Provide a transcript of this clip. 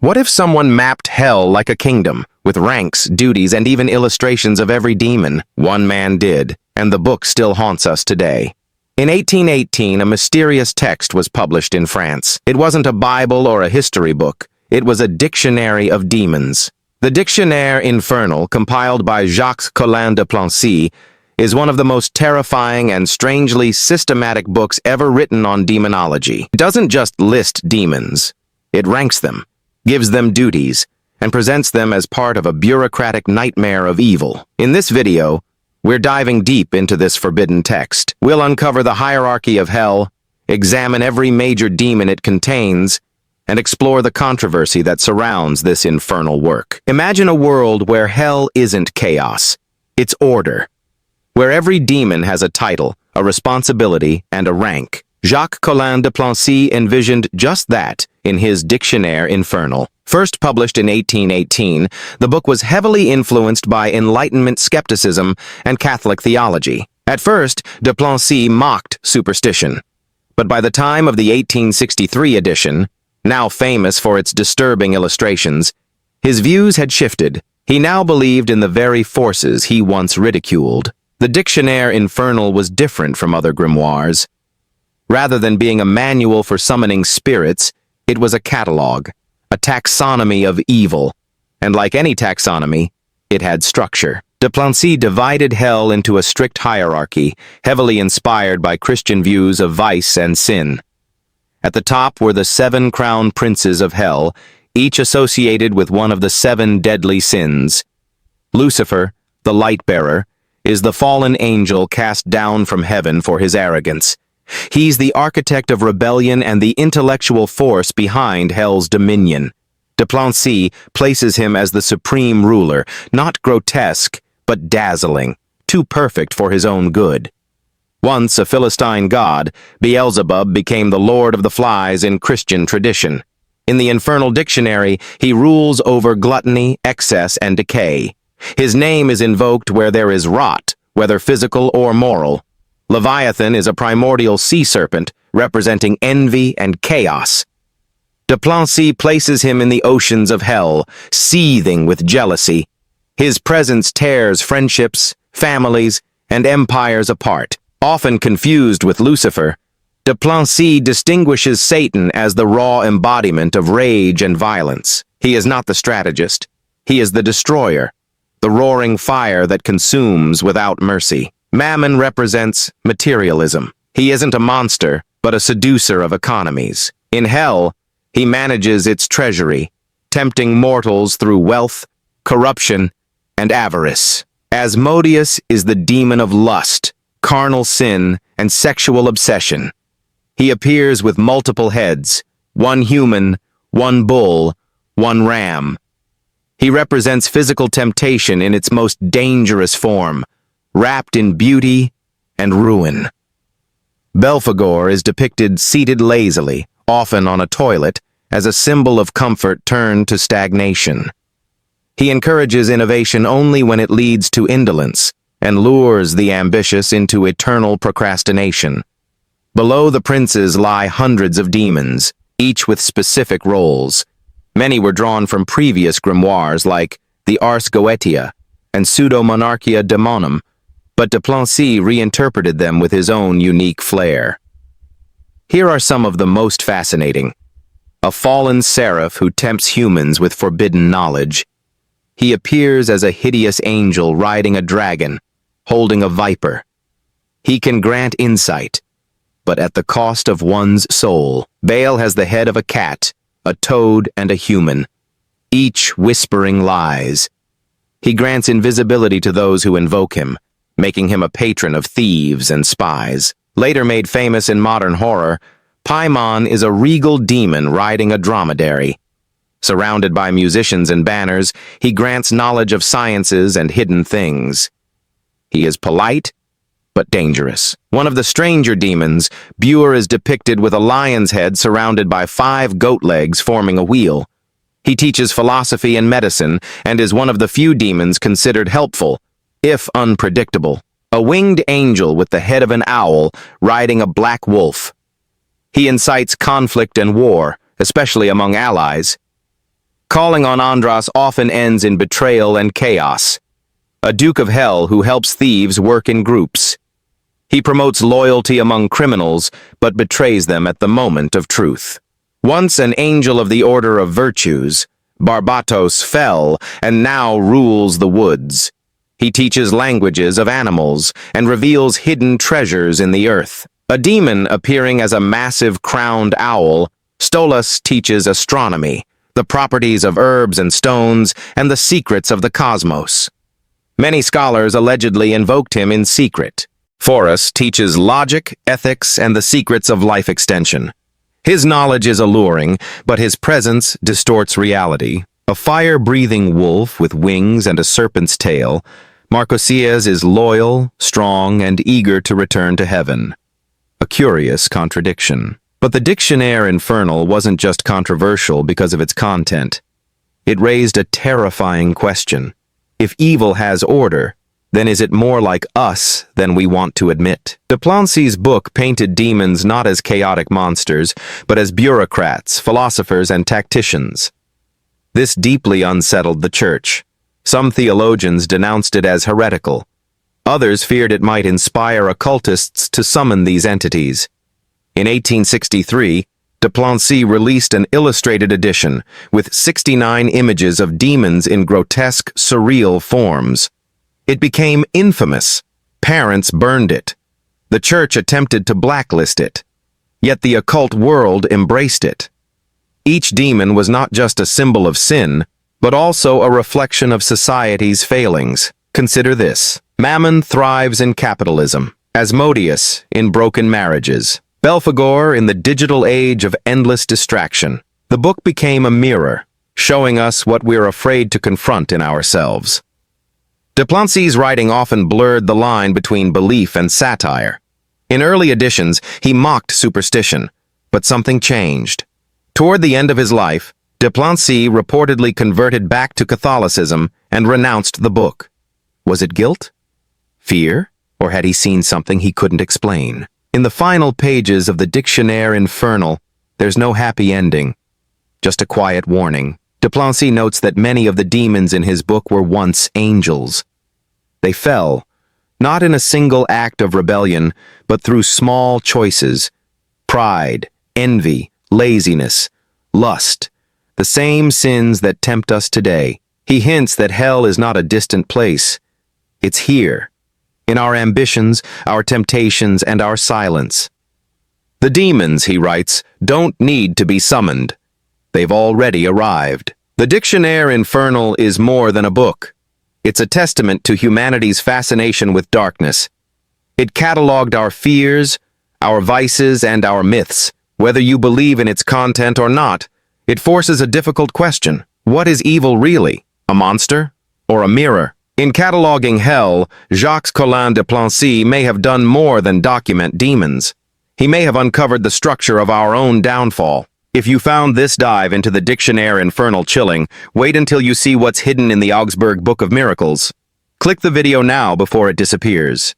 What if someone mapped hell like a kingdom, with ranks, duties, and even illustrations of every demon? One man did, and the book still haunts us today. In 1818, a mysterious text was published in France. It wasn't a Bible or a history book. It was a dictionary of demons. The Dictionnaire Infernal, compiled by Jacques Collin de Plancy, is one of the most terrifying and strangely systematic books ever written on demonology. It doesn't just list demons. It ranks them, gives them duties, and presents them as part of a bureaucratic nightmare of evil. In this video, we're diving deep into this forbidden text. We'll uncover the hierarchy of hell, examine every major demon it contains, and explore the controversy that surrounds this infernal work. Imagine a world where hell isn't chaos, it's order, where every demon has a title, a responsibility, and a rank. Jacques Collin de Plancy envisioned just that in his Dictionnaire Infernal. First published in 1818, the book was heavily influenced by Enlightenment skepticism and Catholic theology. At first, de Plancy mocked superstition. But by the time of the 1863 edition, now famous for its disturbing illustrations, his views had shifted. He now believed in the very forces he once ridiculed. The Dictionnaire Infernal was different from other grimoires. Rather than being a manual for summoning spirits, it was a catalog, a taxonomy of evil, and like any taxonomy, it had structure. De Plancy divided hell into a strict hierarchy, heavily inspired by Christian views of vice and sin. At the top were the 7 crown princes of hell, each associated with one of the 7 deadly sins. Lucifer, the light-bearer, is the fallen angel cast down from heaven for his arrogance. He's the architect of rebellion and the intellectual force behind hell's dominion. De Plancy places him as the supreme ruler, not grotesque, but dazzling, too perfect for his own good. Once a Philistine god, Beelzebub became the lord of the flies in Christian tradition. In the Infernal Dictionary, he rules over gluttony, excess, and decay. His name is invoked where there is rot, whether physical or moral. Leviathan is a primordial sea serpent, representing envy and chaos. De Plancy places him in the oceans of hell, seething with jealousy. His presence tears friendships, families, and empires apart. Often confused with Lucifer, de Plancy distinguishes Satan as the raw embodiment of rage and violence. He is not the strategist. He is the destroyer, the roaring fire that consumes without mercy. Mammon represents materialism. He isn't a monster, but a seducer of economies. In hell, he manages its treasury, tempting mortals through wealth, corruption, and avarice. Asmodeus is the demon of lust, carnal sin, and sexual obsession. He appears with multiple heads, one human, one bull, one ram. He represents physical temptation in its most dangerous form, wrapped in beauty and ruin. Belphegor is depicted seated lazily, often on a toilet, as a symbol of comfort turned to stagnation. He encourages innovation only when it leads to indolence, and lures the ambitious into eternal procrastination. Below the princes lie hundreds of demons, each with specific roles. Many were drawn from previous grimoires like the Ars Goetia and Pseudo-Monarchia Daemonum, but de Plancy reinterpreted them with his own unique flair. Here are some of the most fascinating. A fallen seraph who tempts humans with forbidden knowledge. He appears as a hideous angel riding a dragon, holding a viper. He can grant insight, but at the cost of one's soul. Bael has the head of a cat, a toad, and a human, each whispering lies. He grants invisibility to those who invoke him, making him a patron of thieves and spies. Later made famous in modern horror, Paimon is a regal demon riding a dromedary. Surrounded by musicians and banners, he grants knowledge of sciences and hidden things. He is polite, but dangerous. One of the stranger demons, Buer, is depicted with a lion's head surrounded by 5 goat legs forming a wheel. He teaches philosophy and medicine, and is one of the few demons considered helpful, if unpredictable. A winged angel with the head of an owl riding a black wolf. He incites conflict and war, especially among allies. Calling on Andras often ends in betrayal and chaos. A Duke of Hell who helps thieves work in groups. He promotes loyalty among criminals, but betrays them at the moment of truth. Once an angel of the Order of Virtues, Barbatos fell and now rules the woods. He teaches languages of animals and reveals hidden treasures in the earth. A demon appearing as a massive crowned owl, Stolas teaches astronomy, the properties of herbs and stones, and the secrets of the cosmos. Many scholars allegedly invoked him in secret. Forrest teaches logic, ethics, and the secrets of life extension. His knowledge is alluring, but his presence distorts reality. A fire-breathing wolf with wings and a serpent's tail, Marcosias is loyal, strong, and eager to return to heaven. A curious contradiction. But the Dictionnaire Infernal wasn't just controversial because of its content. It raised a terrifying question. If evil has order, then is it more like us than we want to admit? De Plancy's book painted demons not as chaotic monsters, but as bureaucrats, philosophers, and tacticians. This deeply unsettled the church. Some theologians denounced it as heretical. Others feared it might inspire occultists to summon these entities. In 1863, de Plancy released an illustrated edition with 69 images of demons in grotesque, surreal forms. It became infamous. Parents burned it. The church attempted to blacklist it. Yet the occult world embraced it. Each demon was not just a symbol of sin, but also a reflection of society's failings. Consider this. Mammon thrives in capitalism. Asmodeus in broken marriages. Belphegor in the digital age of endless distraction. The book became a mirror, showing us what we're afraid to confront in ourselves. De Plancy's writing often blurred the line between belief and satire. In early editions, he mocked superstition, but something changed. Toward the end of his life, de Plancy reportedly converted back to Catholicism and renounced the book. Was it guilt? Fear? Or had he seen something he couldn't explain? In the final pages of the Dictionnaire Infernal, there's no happy ending, just a quiet warning. De Plancy notes that many of the demons in his book were once angels. They fell, not in a single act of rebellion, but through small choices: pride, envy, laziness, lust, the same sins that tempt us today. He hints that hell is not a distant place. It's here, in our ambitions, our temptations, and our silence. The demons, he writes, don't need to be summoned. They've already arrived. The Dictionnaire Infernal is more than a book. It's a testament to humanity's fascination with darkness. It cataloged our fears, our vices, and our myths. Whether you believe in its content or not, it forces a difficult question. What is evil really? A monster? Or a mirror? In cataloging hell, Jacques Collin de Plancy may have done more than document demons. He may have uncovered the structure of our own downfall. If you found this dive into the Dictionnaire Infernal chilling, wait until you see what's hidden in the Augsburg Book of Miracles. Click the video now before it disappears.